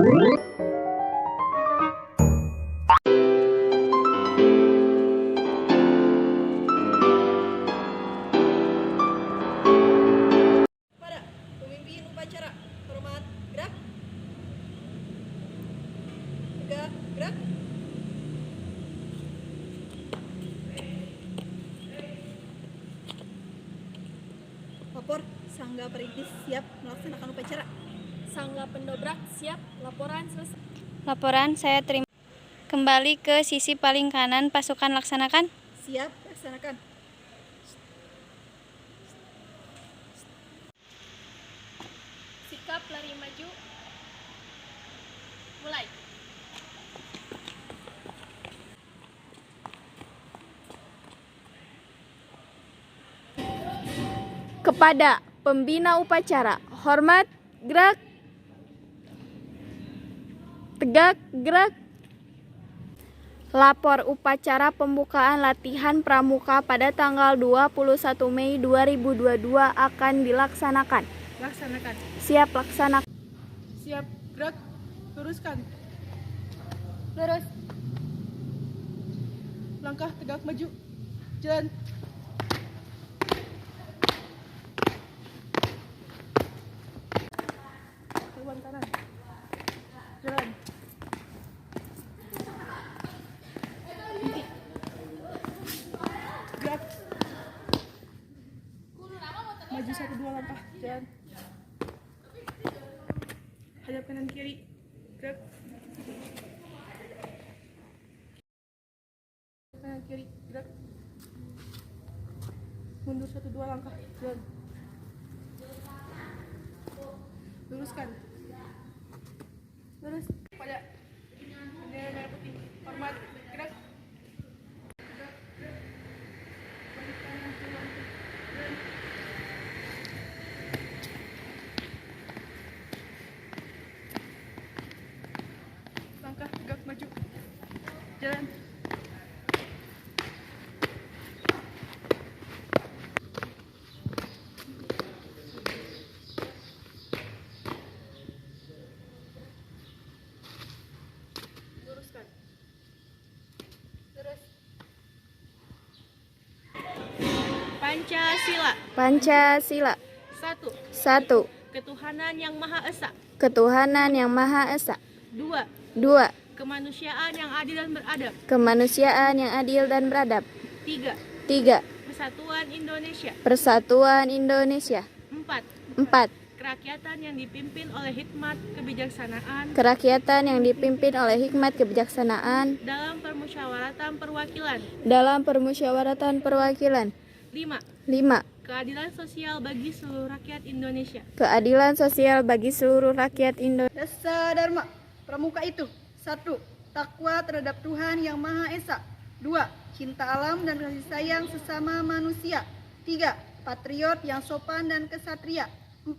Pada pemimpin upacara, hormat, gerak. Tegak, gerak. Lapor, Sangga Perintis siap melaksanakan upacara. Sangga Pendobrak siap, laporan selesai. Laporan saya terima. Kembali ke sisi paling kanan, pasukan laksanakan. Siap, laksanakan. Sikap lari maju. Mulai. Kepada pembina upacara, hormat, gerak. Tegak, gerak. Lapor upacara pembukaan latihan pramuka pada tanggal 21 Mei 2022 akan dilaksanakan. Laksanakan. Siap laksanakan. Siap, gerak. Luruskan. Lurus. Langkah tegak maju. Jalan. Kawan kanan. Jalan. Gerak. Maju 1-2 langkah. Jalan. Hadap kanan kiri. Gerak. Kanan kiri. Gerak. Mundur 1-2 langkah. Jalan. Luruskan. Lurus. Pada bendera merah putih. Hormat. Gerak. Balik kanan ke langkah. Jalan. Langkah tegak maju. Jalan. Luruskan. Lurus. Pancasila. Pancasila. 1. 1. Ketuhanan yang Maha Esa. Ketuhanan yang Maha Esa. 2. 2. Kemanusiaan yang adil dan beradab. Kemanusiaan yang adil dan beradab. 3. 3. Persatuan Indonesia. Persatuan Indonesia. 4. 4. Kerakyatan yang dipimpin oleh hikmat kebijaksanaan Kerakyatan yang dipimpin oleh hikmat kebijaksanaan dalam permusyawaratan perwakilan. dalam permusyawaratan perwakilan. 5. 5. Keadilan sosial bagi seluruh rakyat Indonesia. Keadilan sosial bagi seluruh rakyat Indonesia. Dasar Dharma Pramuka itu: 1. Takwa terhadap Tuhan Yang Maha Esa. 2. Cinta alam dan kasih sayang sesama manusia. 3. Patriot yang sopan dan kesatria. 4.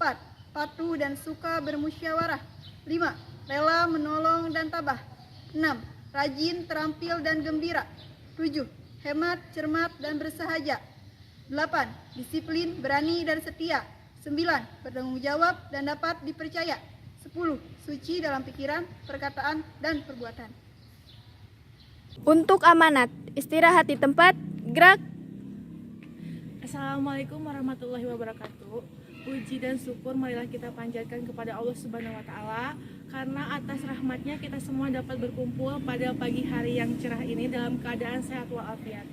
Patuh dan suka bermusyawarah. 5. Rela menolong dan tabah. 6. Rajin, terampil dan gembira. 7. Hemat, cermat dan bersahaja. 8. Disiplin, berani dan setia. 9. Bertanggung jawab dan dapat dipercaya. 10. Suci dalam pikiran, perkataan, dan perbuatan. Untuk amanat, istirahat di tempat, gerak. Assalamualaikum warahmatullahi wabarakatuh. Puji dan syukur marilah kita panjatkan kepada Allah Subhanahu wa Ta'ala, karena atas rahmatnya kita semua dapat berkumpul pada pagi hari yang cerah ini dalam keadaan sehat walafiat.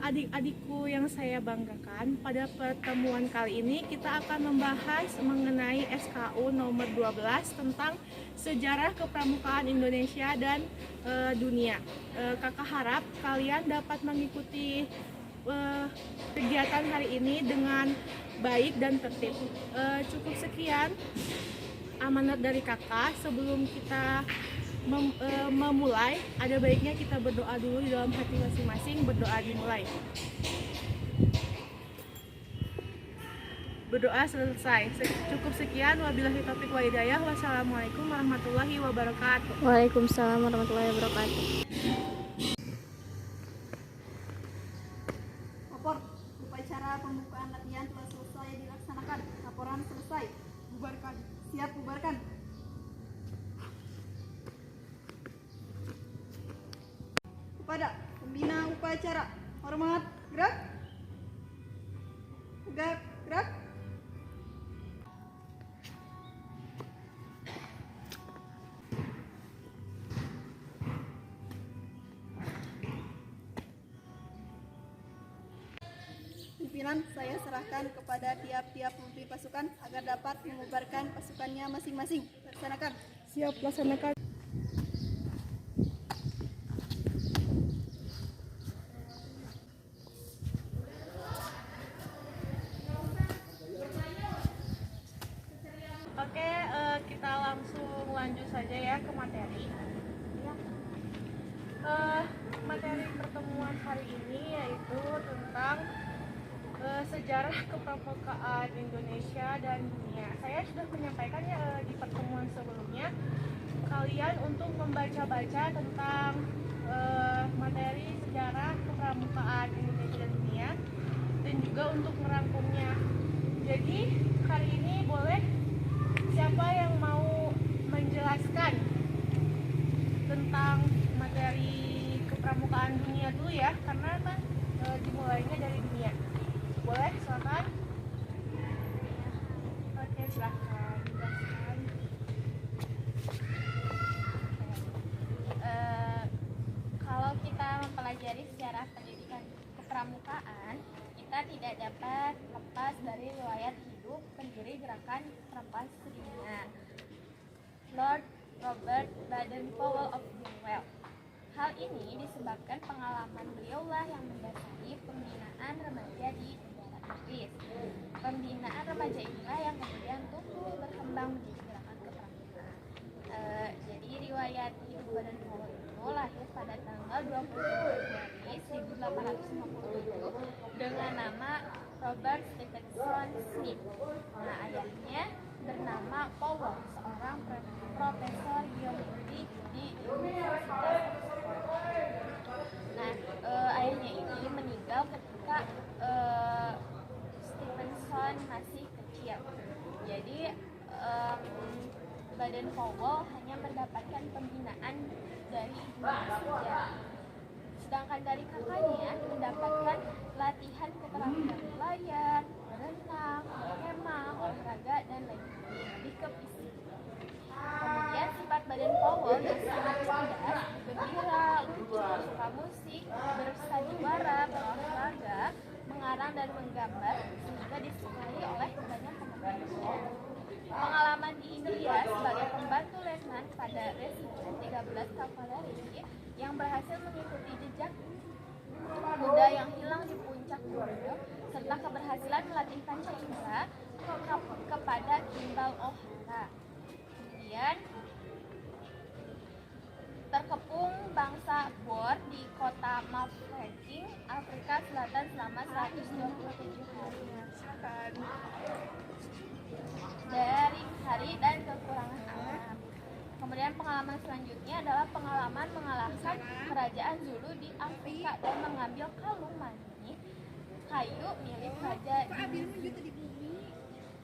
Adik-adikku yang saya banggakan, pada pertemuan kali ini kita akan membahas mengenai SKU nomor 12 tentang sejarah kepramukaan Indonesia dan dunia. Kakak harap kalian dapat mengikuti kegiatan hari ini dengan baik dan tertib. Cukup sekian amanat dari kakak. Sebelum kita memulai, ada baiknya kita berdoa dulu di dalam hati masing-masing. Berdoa dimulai. Berdoa selesai. Cukup sekian. Wabillahi taufiq wal hidayah. Wassalamualaikum warahmatullahi wabarakatuh. Waalaikumsalam warahmatullahi wabarakatuh. Lapor, upacara pembukaan latihan telah selesai dilaksanakan. Laporan selesai. Bubarkan. Siap bubarkan. acara. Hormat, gerak. Tegak, gerak. Pimpinan, saya serahkan kepada tiap-tiap pemimpin pasukan agar dapat mengubarkan pasukannya masing-masing. Laksanakan. Siap, laksanakan. Oke, kita langsung lanjut saja ya ke materi. Materi pertemuan hari ini yaitu tentang sejarah kepramukaan Indonesia dan dunia. Saya sudah menyampaikannya di pertemuan sebelumnya. Kalian untuk membaca-baca tentang materi sejarah kepramukaan Indonesia dan dunia dan juga untuk merangkumnya. Jadi hari ini boleh siapa yang mau menjelaskan tentang materi kepramukaan dunia dulu ya, karena kan dimulainya dari dunia. Boleh, silakan. Oke, silakan jelaskan. Kalau kita mempelajari sejarah pendidikan kepramukaan, kita tidak dapat lepas dari riwayat hidup pendiri gerakan perampas dunia, Lord Robert Baden-Powell of Cromwell. Hal ini disebabkan pengalaman beliaulah yang mendasari pembinaan remaja di negara Inggris. Pembinaan remaja inilah yang kemudian tumbuh berkembang menjadi gerakan kepramukaan. Jadi riwayat hidup Baden-Powell itu lahir pada tanggal 20 Februari 1857 dengan nama Robert Stephenson Smith. Nah, ayahnya bernama Powell, seorang profesor geologi di Universitas. Nah, ayahnya ini meninggal ketika Stephenson masih kecil. Jadi Baden-Powell hanya mendapatkan pembinaan dari ibunya saja. Sedangkan dari kakaknya mendapatkan latihan keterampilan berlayar, berenang, kemah, olahraga, dan lain-lain, lebih ke fisik. Kemudian sifat Baden-Powell yang sangat cerdas, gembira, lucu, suka musik, bersandiwara, berolahraga, mengarang dan menggambar, sehingga disukai oleh banyak teman-teman. Pengalaman di India sebagai pembantu letnan pada Resimen 13 Kavaleri yang berhasil mengikuti jejak kuda yang hilang di puncak gunung, serta keberhasilan melatih panca indera kepada Kimball O'Hara. Kemudian terkepung bangsa Boer di kota Mafeking, Afrika Selatan selama 127 hari. Dari hari dan kekurangan alam. Kemudian pengalaman selanjutnya adalah pengalaman mengalahkan kerajaan Zulu di Afrika dan mengambil kalung manik kayu milik Raja Dingi.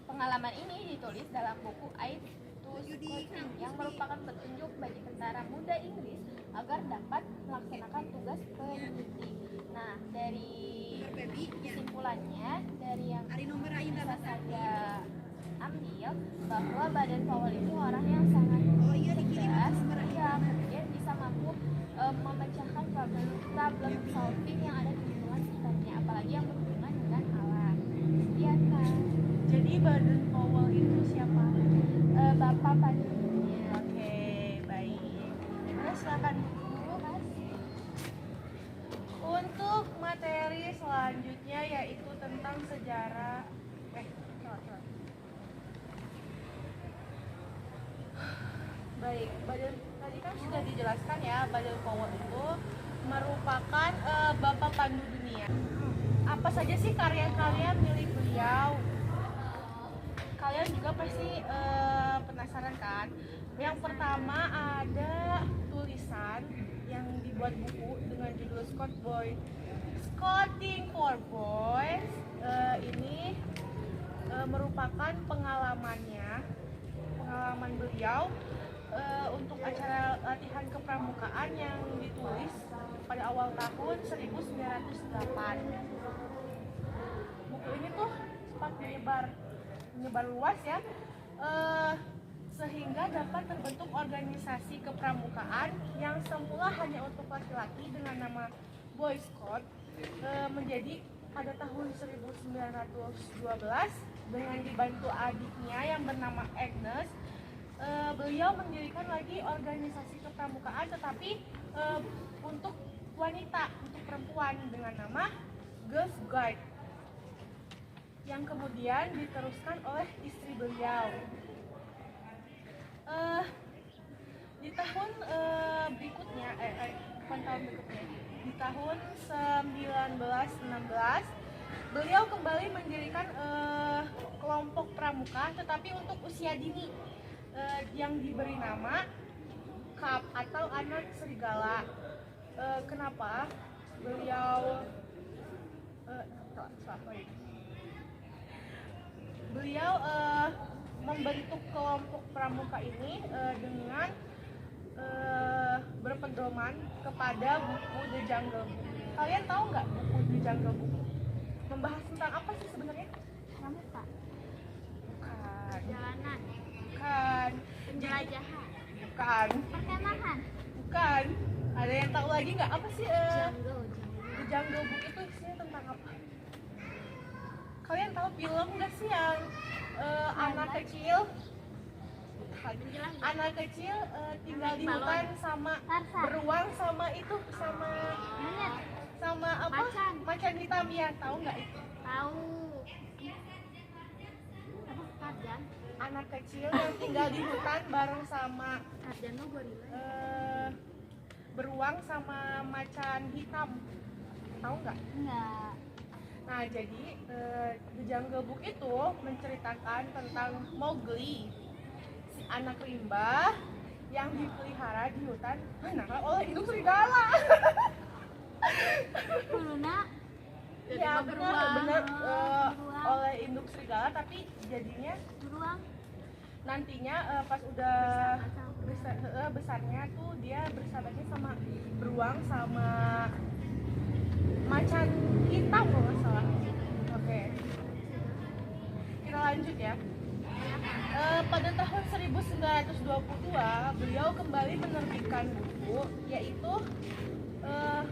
Pengalaman ini ditulis dalam buku Aid to Scotland yang merupakan petunjuk bagi tentara muda Inggris agar dapat melaksanakan tugas penyidik. Nah, dari kesimpulannya dari yang bisa saja ambil bahwa Baden-Powell itu orang yang sangat cerdas, kemudian bisa mampu memecahkan problem solving yang ada di lingkungan sekitarnya, apalagi yang berhubungan dengan alam. Iya kan? Jadi Baden-Powell itu siapa? Bapak Baden-Powell. Oke, baik. Nah, silakan dulu, Mas. Untuk materi selanjutnya yaitu tentang sejarah. Salah. Baik, tadi kan sudah dijelaskan ya, Baden-Powell itu merupakan Bapak Pandu Dunia. Apa saja sih karya-karya milik beliau? Kalian juga pasti penasaran kan? Yang pertama ada tulisan yang dibuat buku dengan judul Scouting for Boys. Ini merupakan pengalaman beliau untuk acara latihan kepramukaan yang ditulis pada awal tahun 1908. Buku ini tuh sempat menyebar luas ya, sehingga dapat terbentuk organisasi kepramukaan yang semula hanya untuk laki-laki dengan nama Boy Scout, menjadi pada tahun 1912 dengan dibantu adiknya yang bernama Agnes. Beliau mendirikan lagi organisasi kepramukaan tetapi untuk wanita, untuk perempuan dengan nama Girls Guide, yang kemudian diteruskan oleh istri beliau. Di tahun berikutnya, di tahun 1916 beliau kembali mendirikan kelompok pramuka tetapi untuk usia dini, yang diberi nama Cub atau anak serigala. Kenapa beliau membentuk kelompok pramuka ini dengan berpedoman kepada buku The Jungle Book. Kalian tahu nggak buku The Jungle Book membahas tentang apa sih sebenarnya? Pramuka, Bukan. perjalanan, Bukan. penjelajahan, Bukan. perkemahan, Bukan. Ada yang tahu lagi nggak apa sih jungle. The Jungle Book itu isinya tentang apa? Kalian tahu film nggak sih yang anak kecil anak kecil tinggal di hutan sama Tarzan. beruang sama Monyet, apa? Macan hitam, ya, tahu nggak itu? tahu. Apa Tarzan? Anak kecil yang tinggal di hutan bareng sama Tarzan mah gorila. beruang sama macan hitam, tahu nggak? Enggak. Nah, jadi The Jungle Book itu menceritakan tentang Mowgli, si anak rimba yang dipelihara di hutan oleh induk serigala. Kuluna. Ya, benar oleh induk serigala, tapi jadinya Beruang. nantinya pas udah besarnya tuh dia bersahabatnya sama beruang sama macan hitam kalau nggak salah. Oke, kita lanjut ya. Pada tahun 1922 beliau kembali menerbitkan buku yaitu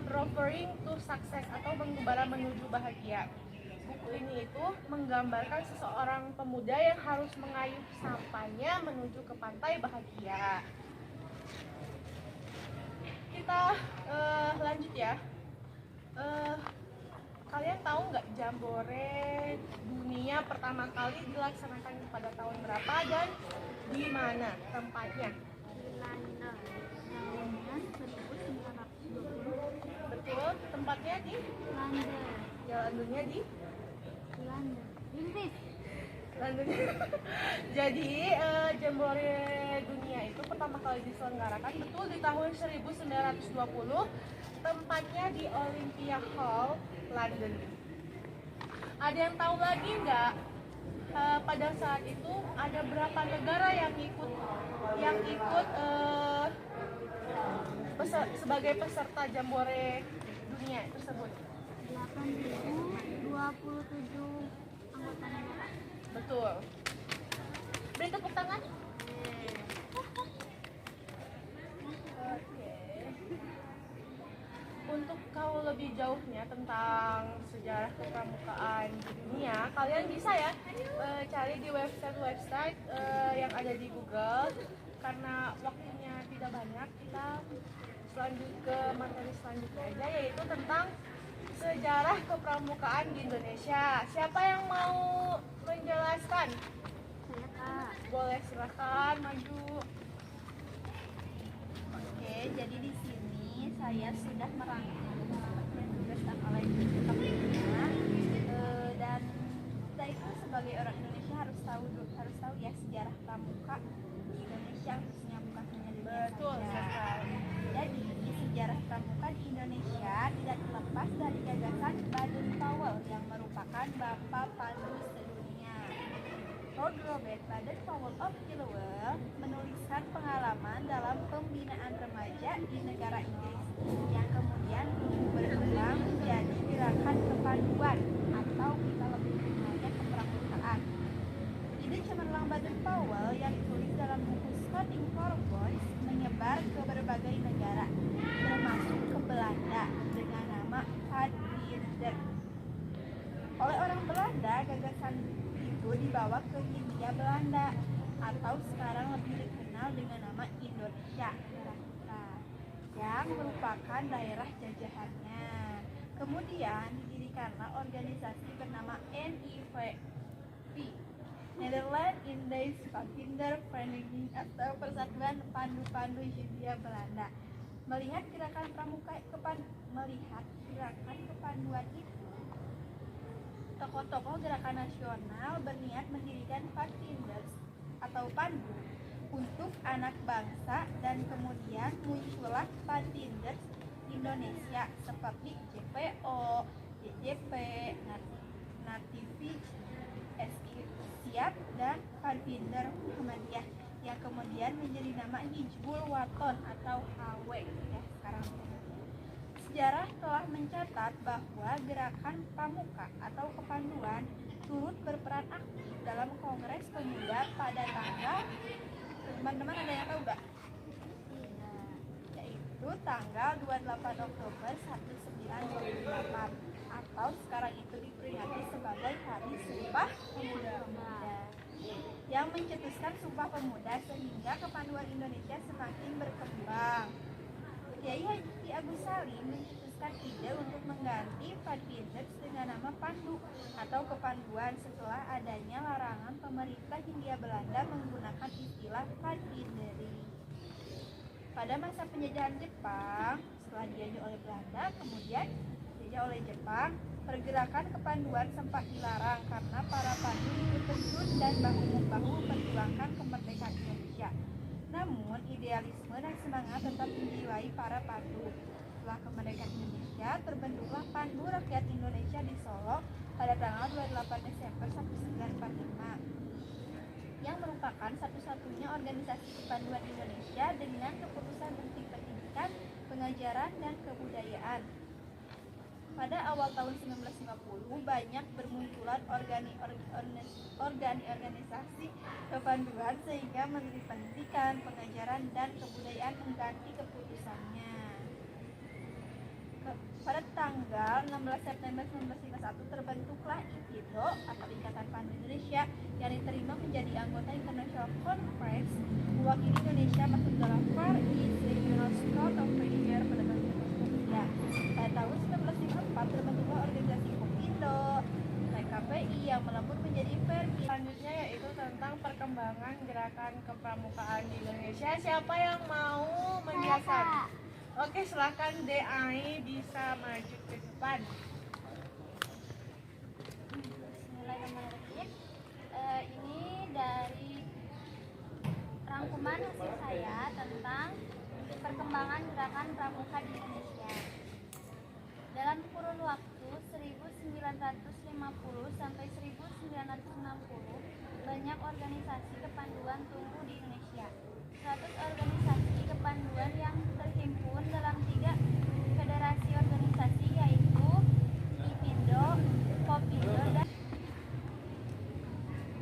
Rovering to Success atau Mengembara Menuju Bahagia. Buku ini itu menggambarkan seseorang pemuda yang harus mengayuh sampahnya menuju ke pantai bahagia. Kita lanjut ya. Kalian tahu nggak Jambore dunia pertama kali dilaksanakan pada tahun berapa dan di mana tempatnya? Di London. Tahunnya 1920. Betul, tempatnya di London. Londonnya di London. Inggris. London. Jadi Jambore dunia itu pertama kali diselenggarakan betul di tahun 1920. Tempatnya di Olympia Hall, London. Ada yang tahu lagi nggak pada saat itu ada berapa negara yang ikut sebagai peserta Jambore dunia tersebut? 8.027 anggota negara. Betul. Beri tepuk tangan. Untuk tahu lebih jauhnya tentang sejarah kepramukaan di dunia, kalian bisa ya cari di website yang ada di Google. Karena waktunya tidak banyak, kita lanjut ke materi selanjutnya aja, yaitu tentang sejarah kepramukaan di Indonesia. Siapa yang mau menjelaskan? Saya Kak. Boleh, silakan maju. Oke, jadi di sini saya sudah merangkum seperti yang dituliskan oleh Kaptennya. Dan kita itu sebagai orang Indonesia harus tahu ya sejarah pramuka di Indonesia, khususnya bukan hanya di dunia Betul saja. sekali. Jadi sejarah pramuka di Indonesia tidak terlepas dari gagasan Baden Powell yang merupakan bapak pandu sedunia. Lord Robert Baden Powell of Delaware menuliskan pengalaman dalam pembinaan remaja di negara Inggris yang kemudian kemudian berkembang menjadi gerakan kepanduan atau kita lebih mengenalnya kepramukaan. Ide cemerlang Baden-Powell yang ditulis dalam buku Scouting for Boys menyebar ke berbagai negara, termasuk ke Belanda dengan nama Pathfinder. Oleh orang Belanda, gagasan itu dibawa ke Hindia Belanda atau sekarang lebih dikenal dengan nama Indonesia yang merupakan daerah jajahannya. Kemudian didirikanlah organisasi bernama NIVP, Netherlands Indies Pathfinder Vereniging atau Persatuan Pandu-Pandu Hindia Belanda. Melihat gerakan kepanduan itu, tokoh-tokoh gerakan nasional berniat mendirikan Pathfinders atau pandu untuk anak bangsa, dan kemudian muncullah Pathfinders Indonesia seperti JPO, JJP, Nativi, SI Siap, dan Pathfinder Muhammadiyah yang kemudian menjadi nama Hizbul Waton atau HW ya sekarang. Sejarah telah mencatat bahwa gerakan pramuka atau kepanduan turut berperan aktif dalam Kongres Pemuda pada tanggal, teman-teman ada yang tahu gak? Yaitu tanggal 28 Oktober 1928 atau sekarang itu diperingati sebagai Hari Sumpah Pemuda, yang mencetuskan Sumpah Pemuda sehingga kepanduan Indonesia semakin berkembang. Kiai Haji Agus Salim mencetuskan ide untuk mengganti Pathfinders dengan nama Pandu atau kepanduan setelah adanya larangan pemerintah Hindia Belanda menggunakan istilah Pathfinderi. Pada masa penjajahan Jepang, setelah dijajah oleh Belanda, kemudian dijajah oleh Jepang, pergerakan kepanduan sempat dilarang karena para pandu ikut terjun dan bahu-membahu memperjuangkan kemerdekaan Indonesia. Namun, idealisme dan semangat tetap menjiwai para pandu. Setelah kemerdekaan Indonesia, terbentuklah Pandu Rakyat Indonesia di Solo pada tanggal 28 Desember 1945, yang merupakan satu-satunya organisasi kepanduan Indonesia dengan keputusan Menteri Pendidikan, Pengajaran, dan Kebudayaan. Pada awal tahun 1950, banyak bermunculan organisasi kepanduan sehingga Menteri Pendidikan, Pengajaran, dan Kebudayaan mengganti keputusannya. Pada tanggal 16 September 1951 terbentuklah IPINDO atau Ikatan Pandu Indonesia yang diterima menjadi anggota International Conference mewakili Indonesia masuk dalam Far East Regional Scout of the Year pada tahun 1953. Pada tahun 1954 terbentuklah organisasi IPINDO KPI yang melebur menjadi VERPI. Selanjutnya yaitu tentang perkembangan gerakan kepramukaan di Indonesia. Siapa yang mau menjelaskan? Oke, silakan DAI bisa maju ke depan. Bismillahirrahmanirrahim. Ini dari rangkuman hasil saya tentang perkembangan gerakan pramuka di Indonesia. Dalam kurun waktu 1950 sampai 1960, banyak organisasi kepanduan tumbuh di Indonesia. 100 organisasi kepanduan yang terhimpun dalam 3 federasi organisasi yaitu IPINDO, POPINDO, dan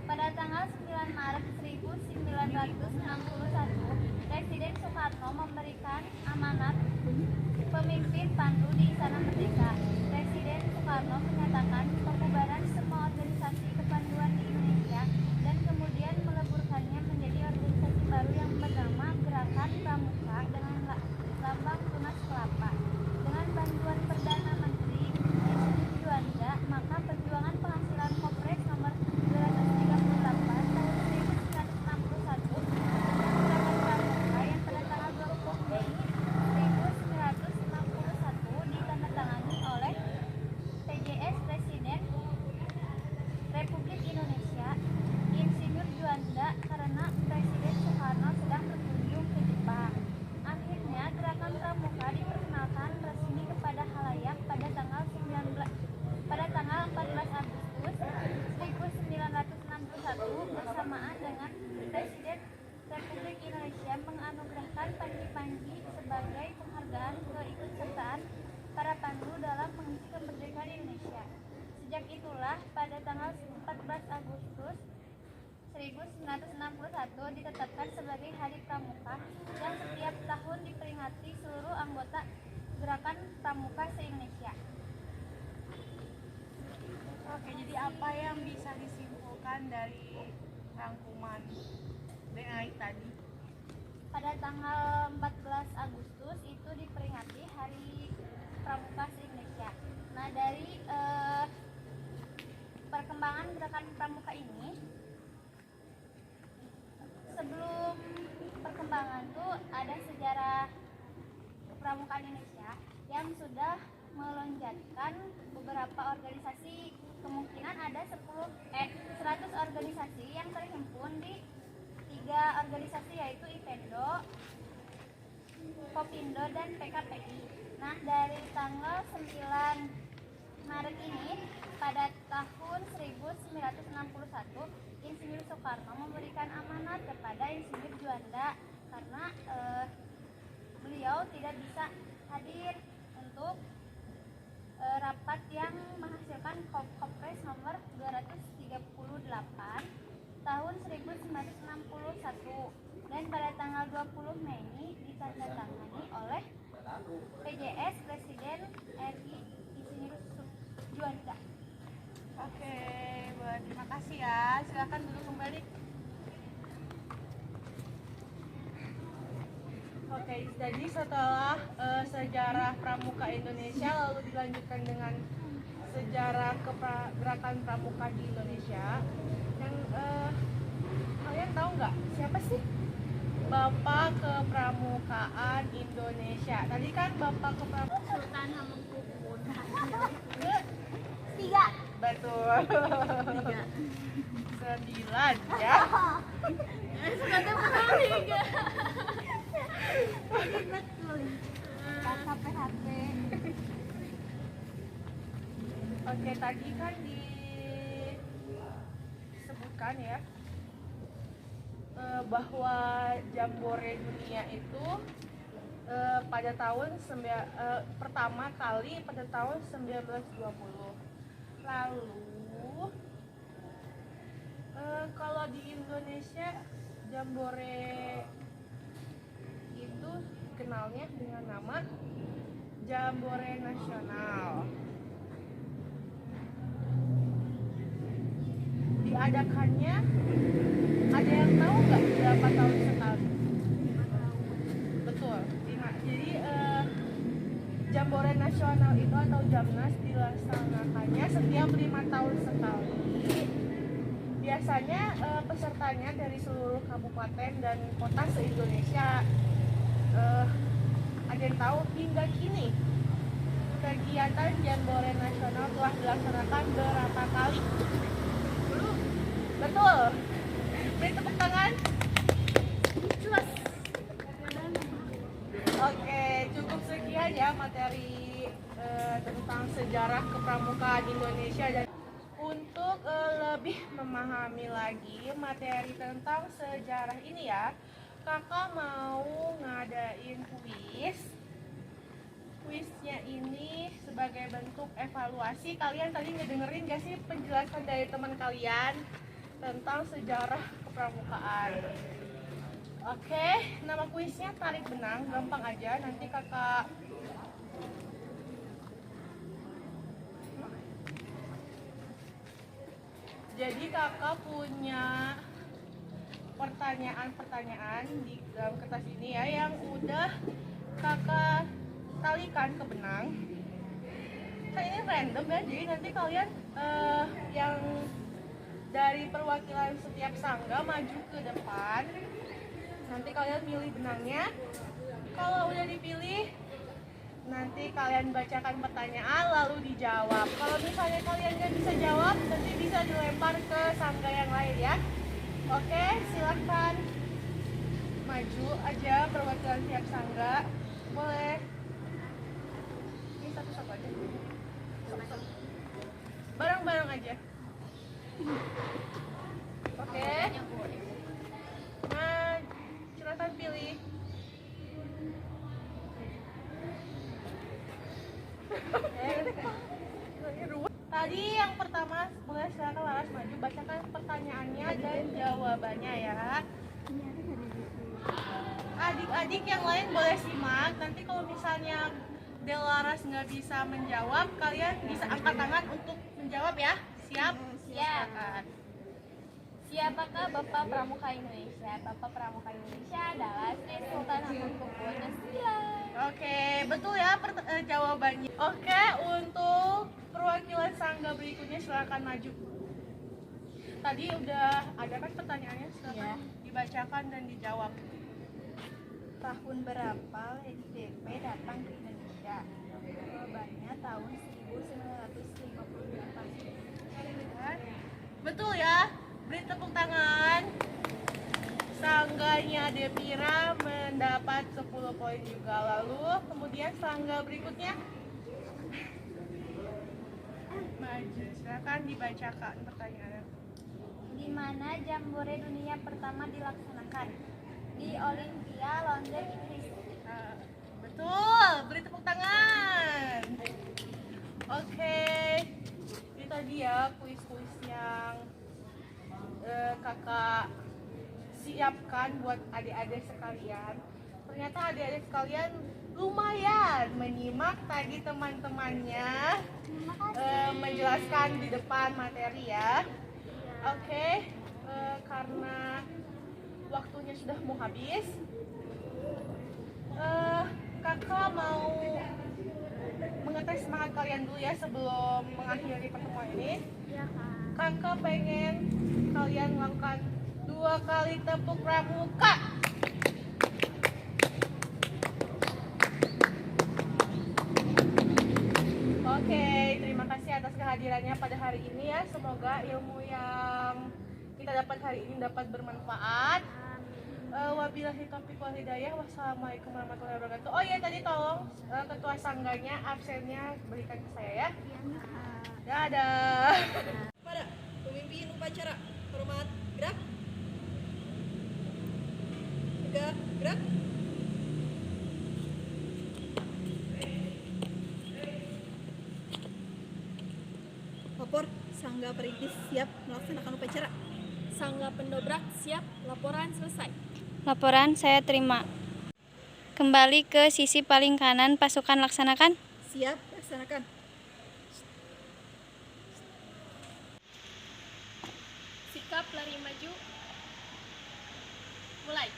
pada tanggal 9 Maret 1961, Presiden Soekarno memberikan amanat pemimpin Pandu di Istana Merdeka. Presiden Soekarno menyatakan pembubaran semua organisasi kepanduan di Indonesia dan kemudian meleburkannya menjadi organisasi baru yang bernama Gerakan Pramuka dengan lambang tunas kelapa. Dengan bantuan Perdana Menteri Yusuf Juanda, maka perjuangan penghasilan Kongres nomor 238 tahun 1961 tentang Gerakan Pramuka yang pada tanggal 20 Mei 1961 ditandatangani oleh PJS kegiatan dari rangkuman DAI tadi? Pada tanggal 14 Agustus itu diperingati Hari Pramuka se-Indonesia. Nah, dari perkembangan gerakan pramuka ini, sebelum perkembangan tuh ada sejarah kepramukaan Indonesia yang sudah melonjakkan beberapa organisasi. Kemungkinan ada 100 organisasi yang terhimpun di 3 organisasi, yaitu IPENDO, Popindo, dan PKPI. Nah, dari tanggal 9 Maret ini, pada tahun 1961, Insinyur Soekarno memberikan amanat kepada Insinyur Juanda karena beliau tidak bisa hadir untuk rapat yang menghasilkan Kongres nomor 238 tahun 1961, dan pada tanggal 20 Mei ditandatangani oleh PJS Presiden RI Insinyur Juanda. Oke, terima kasih ya. Silakan duduk kembali. Oke, jadi setelah sejarah pramuka Indonesia, lalu dilanjutkan dengan sejarah gerakan pramuka di Indonesia. Yang kalian tahu nggak siapa sih Bapak Kepramukaan Indonesia? Tadi kan Bapak Kepramukaan Sultan Hamengkubuwono. 3. Betul. 9 ya. Oke, tadi kan disebutkan ya bahwa Jambore Dunia itu pada tahun pertama kali pada tahun 1920. Lalu kalau di Indonesia Jambore itu kenalnya dengan nama Jambore Nasional. Diadakannya, ada yang tahu nggak berapa tahun sekali? Betul, 5. Jadi Jambore Nasional itu atau Jamnas dilaksanakannya setiap 5 tahun sekali. Biasanya pesertanya dari seluruh kabupaten dan kota se-Indonesia. Ada yang tahu hingga kini kegiatan Jambore Nasional telah dilaksanakan berapa kali? Betul. Beri tepuk tangan. Jelas. Oke, cukup sekian ya materi tentang sejarah kepramukaan Indonesia. Dan untuk lebih memahami lagi materi tentang sejarah ini ya, kakak mau ngadain kuis. Kuisnya ini sebagai bentuk evaluasi. Kalian tadi ngedengerin gak sih penjelasan dari teman kalian tentang sejarah kepramukaan? Oke, nama kuisnya tarik benang, gampang aja. Nanti kakak jadi kakak punya pertanyaan-pertanyaan di dalam kertas ini ya, yang udah kakak talikan ke benang. Nah, ini random ya, jadi nanti kalian yang dari perwakilan setiap sangga maju ke depan. Nanti kalian pilih benangnya. Kalau udah dipilih, nanti kalian bacakan pertanyaan lalu dijawab. Kalau misalnya kalian nggak bisa jawab, nanti bisa dilempar ke sangga yang lain ya. Oke, silahkan maju aja perwakilan tiap sangga. Boleh. Ini satu-satu aja. Bareng-bareng aja. Oke. Nah, silakan pilih. Tadi yang pertama, boleh silakan Laras maju, bacakan pertanyaannya dan jawabannya ya. Adik-adik yang lain boleh simak. Nanti kalau misalnya Delaras nggak bisa menjawab, kalian bisa angkat tangan untuk menjawab ya. Siap? Siap. Silakan. Siapakah Bapak Pramuka Indonesia? Bapak Pramuka Indonesia adalah Sri Sultan Hamengkubuwono IX. Oke, betul ya jawabannya. Oke, untuk perwakilan Sangga berikutnya silakan maju. Tadi udah ada kan pertanyaannya, silakan dibacakan dan dijawab. Tahun berapa Lady DP datang ke Indonesia? Jawabannya tahun 1958. Betul ya, beri tepuk tangan. Sangganya Depira mendapat 10 poin juga. Lalu kemudian sangga berikutnya maju, silakan dibacakan pertanyaannya. Di mana Jambore Dunia pertama dilaksanakan? Di Olimpia, London, Inggris. Betul, beri tepuk tangan. Oke, itu tadi ya kuis-kuis yang kakak siapkan buat adik-adik sekalian. Ternyata adik-adik sekalian lumayan menyimak tadi teman-temannya menjelaskan di depan materi ya. Oke, karena waktunya sudah mau habis, kakak mau mengetes semangat kalian dulu ya sebelum mengakhiri pertemuan ini. Iya, Kak. Kakak pengen kalian melakukan 2 kali tepuk pramuka. Oke, terima kasih atas kehadirannya pada hari ini ya. Semoga ilmu yang kita dapat hari ini dapat bermanfaat. Wabillahi taufiq wal hidayah. Wassalamualaikum warahmatullahi wabarakatuh. Oh iya, tadi tolong ketua sangganya absennya berikan ke saya ya. Dadah. Pada pemimpin upacara, hormat, gerak. Tegak, gerak. Lapor, Sangga Perintis siap melaksanakan upacara. Sangga pendobrak siap, laporan selesai. Laporan saya terima. Kembali ke sisi paling kanan, pasukan laksanakan. Siap, laksanakan. Sikap lari maju. Mulai.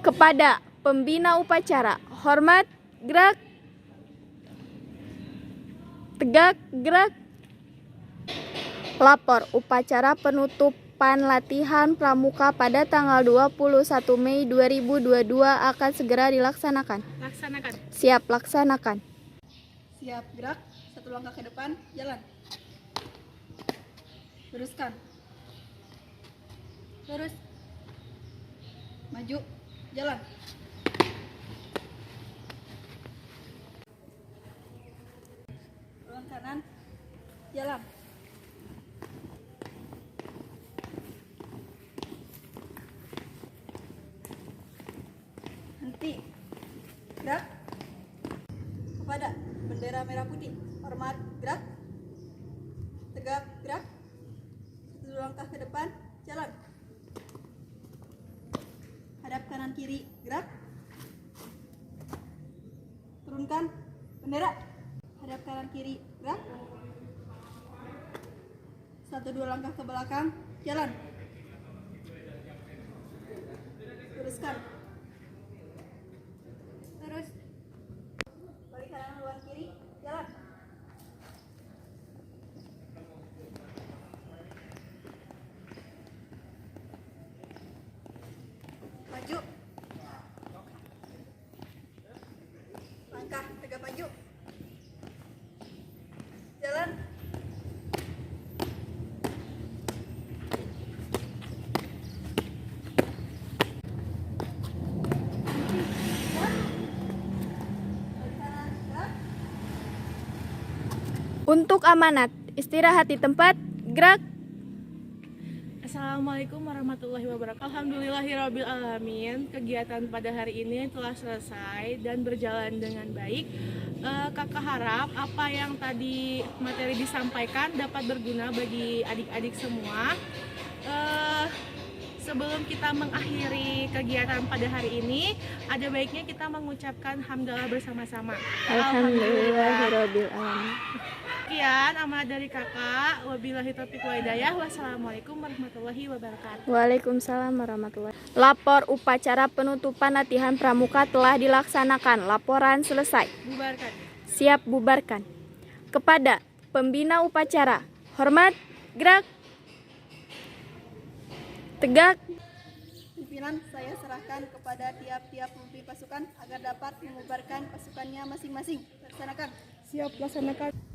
Kepada pembina upacara, hormat, gerak. Tegak, gerak. Lapor upacara penutupan latihan pramuka pada tanggal 21 Mei 2022 akan segera dilaksanakan. Laksanakan. Siap, laksanakan. Siap, gerak. 1 langkah ke depan, jalan. Teruskan. Terus. Maju, jalan. Ulang kanan, jalan. Henti. Gerak. Kepada bendera merah putih, hormat, gerak. Tegak, gerak. 1 langkah ke depan, jalan. Hadap kanan kiri, gerak. Turunkan bendera. Hadap kanan kiri, gerak. 1-2 langkah ke belakang, jalan. Teruskan. Terus. Balik kanan haluan kiri, jalan. Maju. Langkah tegak maju. Jalan. Untuk amanat, istirahat di tempat, gerak. Assalamualaikum warahmatullahi wabarakatuh. Alhamdulillahirabbil alamin. Kegiatan pada hari ini telah selesai dan berjalan dengan baik. Kakak harap apa yang tadi materi disampaikan dapat berguna bagi adik-adik semua. Sebelum kita mengakhiri kegiatan pada hari ini, ada baiknya kita mengucapkan hamdalah bersama-sama. Alhamdulillahirabbil alamin. Sekian amanat dari kakak. Wabillahi taufiq wal hidayah. Wassalamualaikum warahmatullahi wabarakatuh. Waalaikumsalam warahmatullahi. Lapor upacara penutupan latihan pramuka telah dilaksanakan. Laporan selesai. Bubarkan. Siap bubarkan. Kepada pembina upacara, hormat, gerak, tegak. Pimpinan, saya serahkan kepada tiap-tiap pemimpin pasukan agar dapat membubarkan pasukannya masing-masing. Laksanakan. Siap, laksanakan.